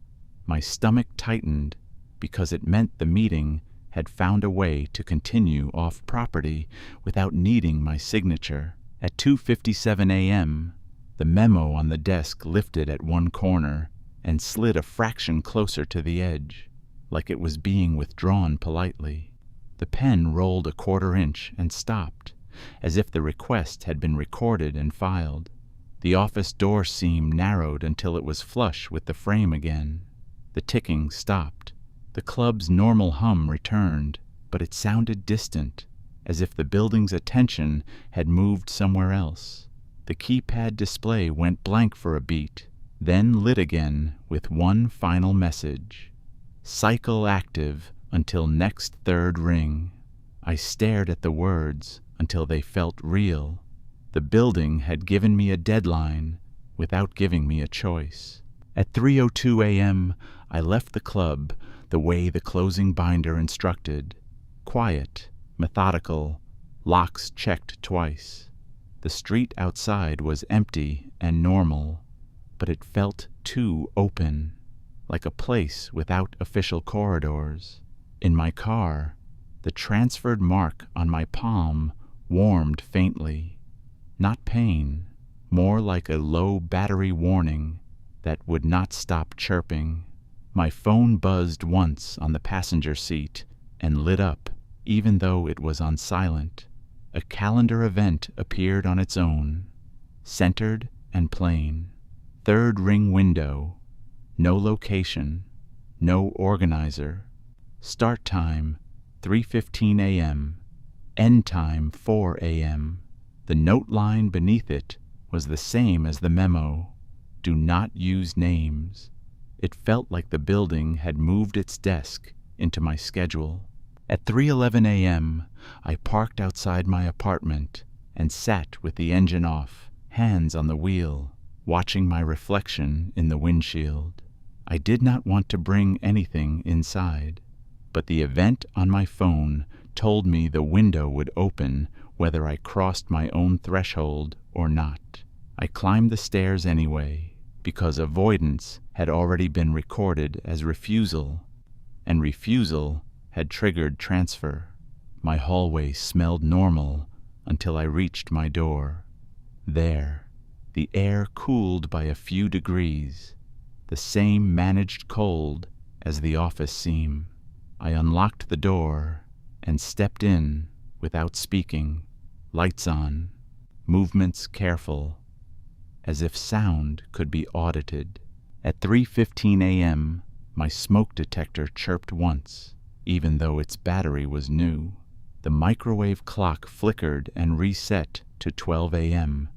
My stomach tightened because it meant the meeting had found a way to continue off property without needing my signature. At 2:57 a.m., the memo on the desk lifted at one corner and slid a fraction closer to the edge, like it was being withdrawn politely. The pen rolled a quarter inch and stopped, as if the request had been recorded and filed. The office door seam narrowed until it was flush with the frame again. The ticking stopped. The club's normal hum returned, but it sounded distant, as if the building's attention had moved somewhere else. The keypad display went blank for a beat, then lit again with one final message. Cycle active until next third ring. I stared at the words until they felt real. The building had given me a deadline without giving me a choice. At 3:02 a.m., I left the club the way the closing binder instructed. Quiet, methodical, locks checked twice. The street outside was empty and normal, but it felt too open, like a place without official corridors. In my car, the transferred mark on my palm warmed faintly. Not pain, more like a low battery warning that would not stop chirping. My phone buzzed once on the passenger seat and lit up, even though it was on silent. A calendar event appeared on its own, centered and plain. Third ring window, no location, no organizer. Start time, 3:15 a.m. End time, 4 a.m. The note line beneath it was the same as the memo. Do not use names. It felt like the building had moved its desk into my schedule. At 3:11 a.m., I parked outside my apartment and sat with the engine off, hands on the wheel, watching my reflection in the windshield. I did not want to bring anything inside, but the event on my phone told me the window would open whether I crossed my own threshold or not. I climbed the stairs anyway, because avoidance had already been recorded as refusal, and refusal had triggered transfer. My hallway smelled normal until I reached my door. There, the air cooled by a few degrees, the same managed cold as the office seam. I unlocked the door and stepped in without speaking, lights on, movements careful, as if sound could be audited. At 3:15 a.m., my smoke detector chirped once, even though its battery was new. The microwave clock flickered and reset to 12 a.m.,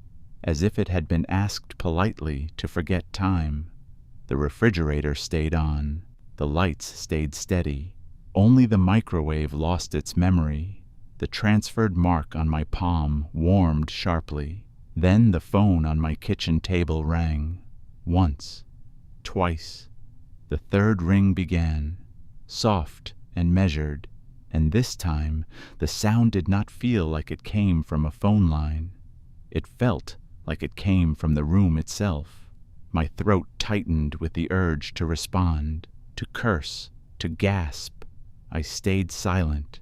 as if it had been asked politely to forget time. The refrigerator stayed on. The lights stayed steady. Only the microwave lost its memory. The transferred mark on my palm warmed sharply. Then the phone on my kitchen table rang. Once. Twice. The third ring began, soft and measured, and this time the sound did not feel like it came from a phone line. It felt like it came from the room itself. My throat tightened with the urge to respond, to curse, to gasp. I stayed silent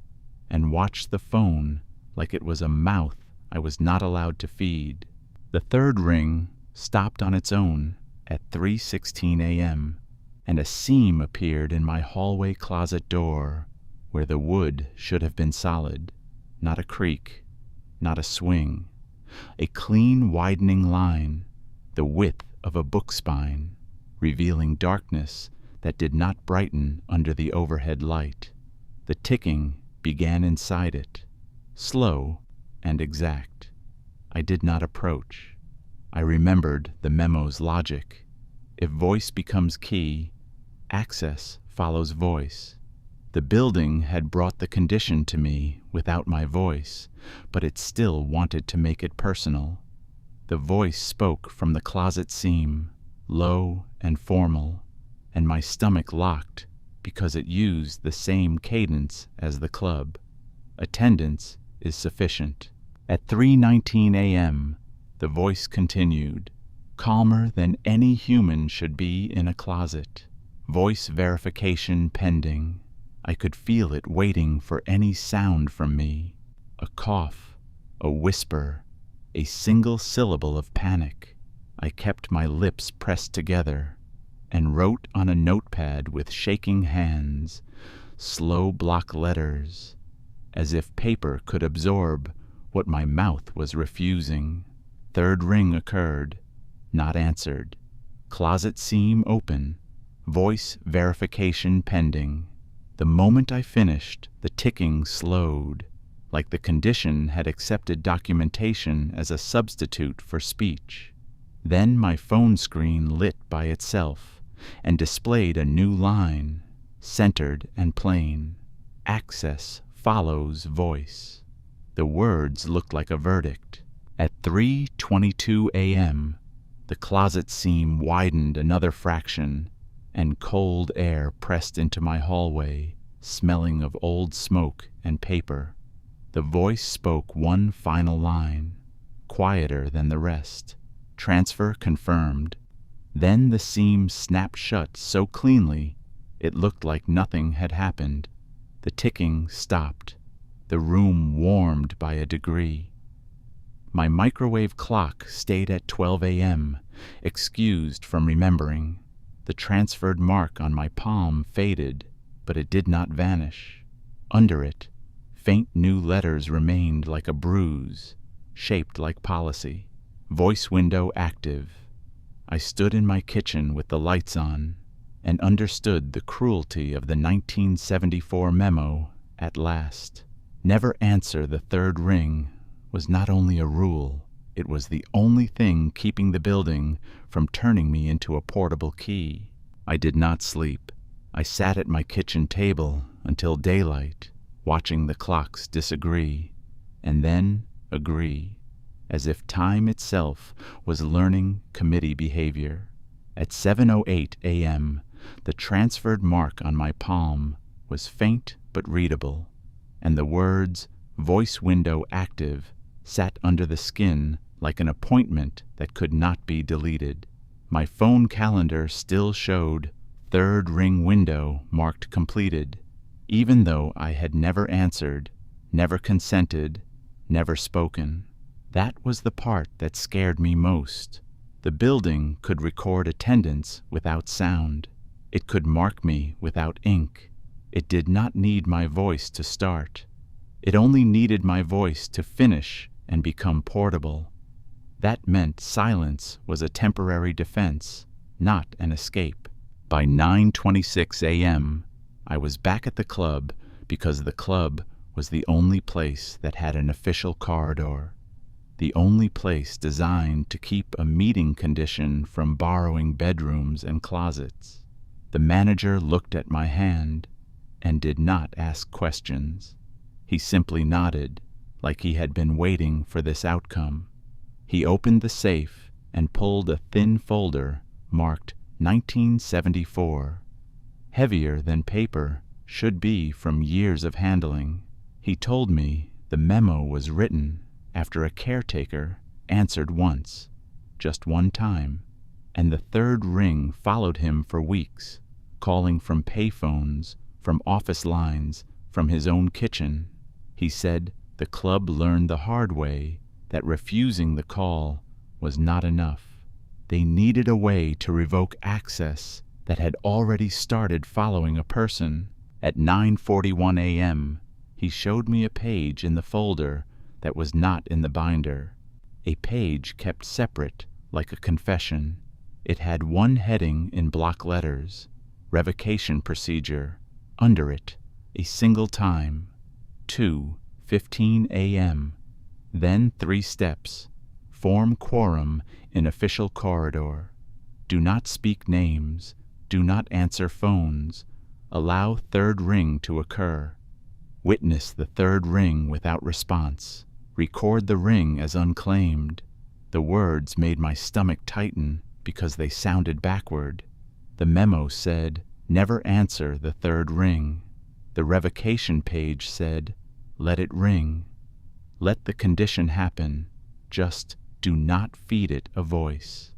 and watched the phone like it was a mouth I was not allowed to feed. The third ring stopped on its own at 3:16 a.m., and a seam appeared in my hallway closet door where the wood should have been solid, not a creak, not a swing, a clean widening line, the width of a book spine, revealing darkness that did not brighten under the overhead light. The ticking began inside it, slow and exact. I did not approach. I remembered the memo's logic. If voice becomes key, access follows voice. The building had brought the condition to me without my voice, but it still wanted to make it personal. The voice spoke from the closet seam, low and formal, and my stomach locked because it used the same cadence as the club. Attendance is sufficient. At 3:19 a.m., the voice continued, calmer than any human should be in a closet. Voice verification pending. I could feel it waiting for any sound from me. A cough, a whisper, a single syllable of panic. I kept my lips pressed together and wrote on a notepad with shaking hands, slow block letters, as if paper could absorb what my mouth was refusing. Third ring occurred, not answered. Closet seam open, voice verification pending. The moment I finished, the ticking slowed, like the condition had accepted documentation as a substitute for speech. Then my phone screen lit by itself and displayed a new line, centered and plain. Access follows voice. The words looked like a verdict. At 3:22 a.m., the closet seam widened another fraction, and cold air pressed into my hallway, smelling of old smoke and paper. The voice spoke one final line, quieter than the rest. Transfer confirmed. Then the seam snapped shut so cleanly it looked like nothing had happened. The ticking stopped. The room warmed by a degree. My microwave clock stayed at 12 a.m., excused from remembering. The transferred mark on my palm faded, but it did not vanish. Under it, faint new letters remained like a bruise, shaped like policy. Voice window active. I stood in my kitchen with the lights on and understood the cruelty of the 1974 memo at last. Never answer the third ring was not only a rule, it was the only thing keeping the building from turning me into a portable key. I did not sleep. I sat at my kitchen table until daylight, watching the clocks disagree, and then agree, as if time itself was learning committee behavior. At 7:08 a.m., the transferred mark on my palm was faint but readable, and the words, voice window active, sat under the skin like an appointment that could not be deleted. My phone calendar still showed third ring window marked completed, even though I had never answered, never consented, never spoken. That was the part that scared me most. The building could record attendance without sound. It could mark me without ink. It did not need my voice to start. It only needed my voice to finish and become portable. That meant silence was a temporary defense, not an escape. By 9:26 a.m., I was back at the club because the club was the only place that had an official corridor, the only place designed to keep a meeting condition from borrowing bedrooms and closets. The manager looked at my hand and did not ask questions. He simply nodded, like he had been waiting for this outcome. He opened the safe and pulled a thin folder marked 1974, heavier than paper should be from years of handling. He told me the memo was written after a caretaker answered once, just one time, and the third ring followed him for weeks, calling from payphones, from office lines, from his own kitchen. He said the club learned the hard way that refusing the call was not enough. They needed a way to revoke access that had already started following a person. At 9:41 a.m., he showed me a page in the folder that was not in the binder, a page kept separate like a confession. It had one heading in block letters, revocation procedure, under it, a single time, 2:15 a.m., then 3 steps, form quorum in official corridor, do not speak names, do not answer phones, allow third ring to occur, witness the third ring without response, record the ring as unclaimed. The words made my stomach tighten because they sounded backward. The memo said, never answer the third ring. The revocation page said, let it ring. Let the condition happen, just do not feed it a voice.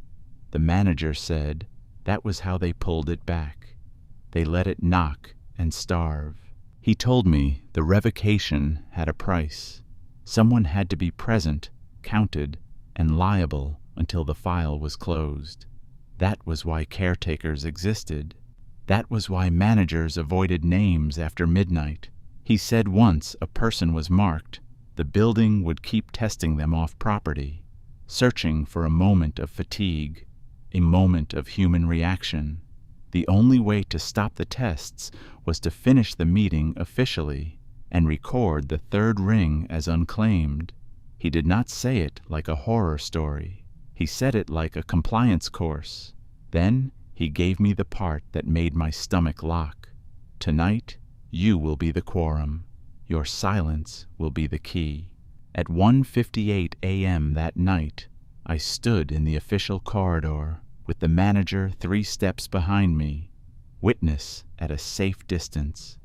The manager said that was how they pulled it back. They let it knock and starve. He told me the revocation had a price. Someone had to be present, counted, and liable until the file was closed. That was why caretakers existed. That was why managers avoided names after midnight. He said once a person was marked, the building would keep testing them off property, searching for a moment of fatigue, a moment of human reaction. The only way to stop the tests was to finish the meeting officially and record the third ring as unclaimed. He did not say it like a horror story. He said it like a compliance course. Then he gave me the part that made my stomach lock. Tonight, you will be the quorum. Your silence will be the key. At 1:58 a.m. that night, I stood in the official corridor with the manager 3 steps behind me, witness at a safe distance.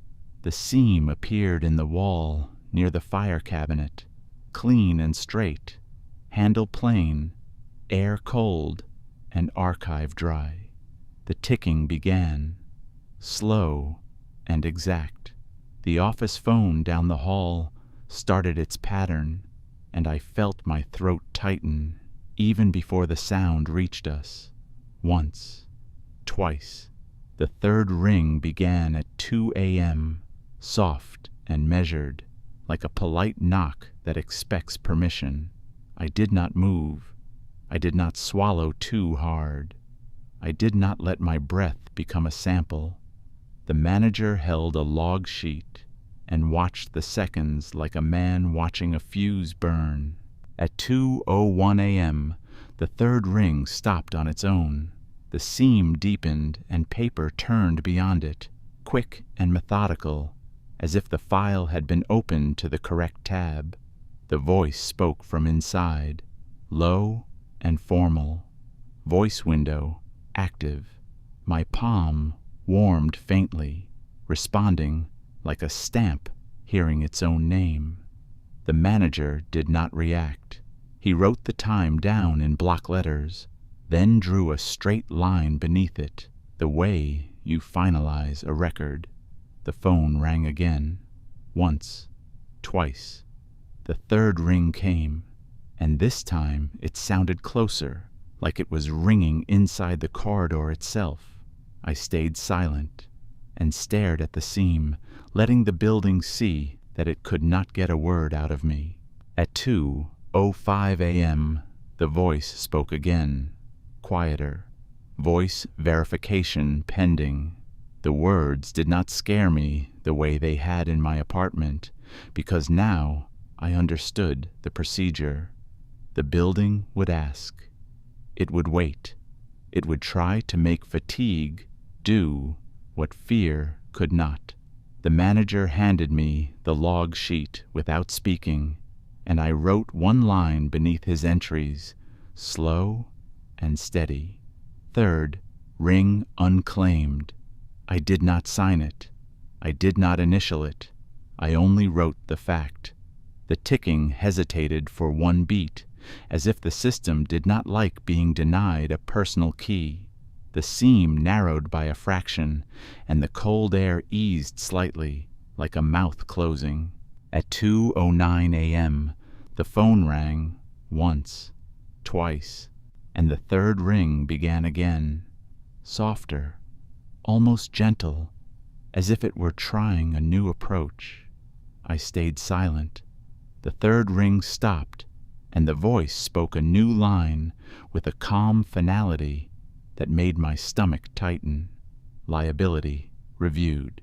The seam appeared in the wall near the fire cabinet, clean and straight, handle plain, air cold, and archive dry. The ticking began, slow and exact. The office phone down the hall started its pattern, and I felt my throat tighten even before the sound reached us. Once, twice. The third ring began at 2 a.m., soft and measured, like a polite knock that expects permission. I did not move. I did not swallow too hard. I did not let my breath become a sample. The manager held a log sheet and watched the seconds like a man watching a fuse burn. At 2:01 a.m., the third ring stopped on its own. The seam deepened and paper turned beyond it, quick and methodical, as if the file had been opened to the correct tab. The voice spoke from inside, low and formal. Voice window active. My palm warmed faintly, responding like a stamp hearing its own name. The manager did not react. He wrote the time down in block letters, then drew a straight line beneath it, the way you finalize a record. The phone rang again, once, twice. The third ring came, and this time it sounded closer, like it was ringing inside the corridor itself. I stayed silent and stared at the seam, letting the building see that it could not get a word out of me. At 2:05 a.m., the voice spoke again, quieter. Voice verification pending. The words did not scare me the way they had in my apartment, because now I understood the procedure. The building would ask. It would wait. It would try to make fatigue do what fear could not. The manager handed me the log sheet without speaking, and I wrote one line beneath his entries, slow and steady. 3rd ring unclaimed. I did not sign it. I did not initial it. I only wrote the fact. The ticking hesitated for one beat, as if the system did not like being denied a personal key. The seam narrowed by a fraction, and the cold air eased slightly, like a mouth closing. At 2:09 a.m., the phone rang once, twice, and the 3rd ring began again, softer, almost gentle, as if it were trying a new approach. I stayed silent. The 3rd ring stopped, and the voice spoke a new line with a calm finality that made my stomach tighten. Liability reviewed.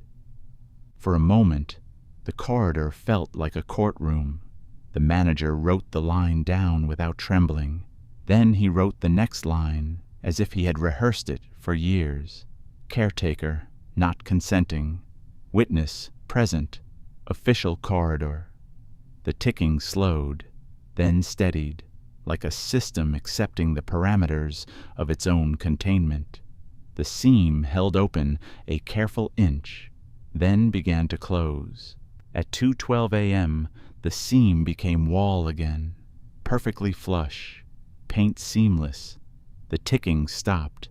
For a moment, the corridor felt like a courtroom. The manager wrote the line down without trembling. Then he wrote the next line as if he had rehearsed it for years. Caretaker not consenting. Witness present. Official corridor. The ticking slowed, then steadied, like a system accepting the parameters of its own containment. The seam held open a careful inch, then began to close. At 2:12 a.m., the seam became wall again, perfectly flush, paint seamless. The ticking stopped.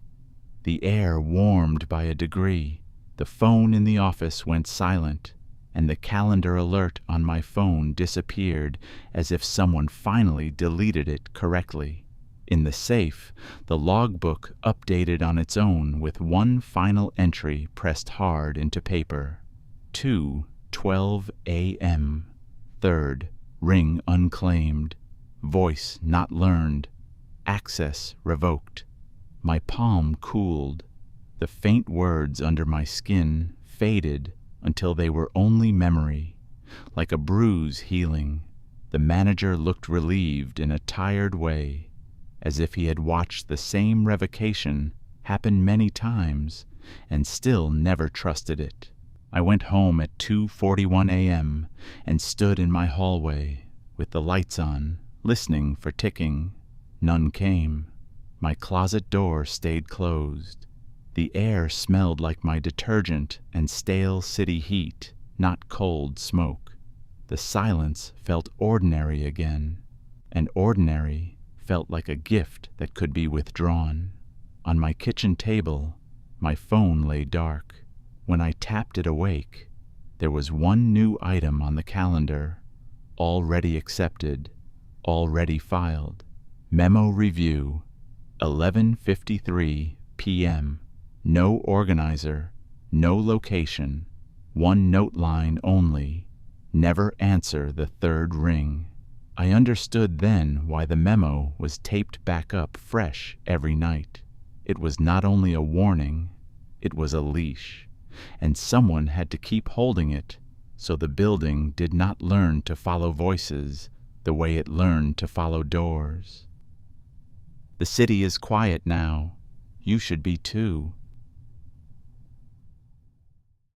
The air warmed by a degree. The phone in the office went silent, and the calendar alert on my phone disappeared as if someone finally deleted it correctly. In the safe, the logbook updated on its own with one final entry pressed hard into paper. 2:12 a.m. 3rd ring unclaimed. Voice not learned. Access revoked. My palm cooled. The faint words under my skin faded until they were only memory, like a bruise healing. The manager looked relieved in a tired way, as if he had watched the same revocation happen many times and still never trusted it. I went home at 2:41 a.m. and stood in my hallway with the lights on, listening for ticking. None came. My closet door stayed closed. The air smelled like my detergent and stale city heat, not cold smoke. The silence felt ordinary again, and ordinary felt like a gift that could be withdrawn. On my kitchen table, my phone lay dark. When I tapped it awake, there was one new item on the calendar, already accepted, already filed. Memo review, 11:53 p.m. No organizer, no location, one note line only. Never answer the 3rd ring. I understood then why the memo was taped back up fresh every night. It was not only a warning, it was a leash, and someone had to keep holding it so the building did not learn to follow voices the way it learned to follow doors. The city is quiet now. You should be too.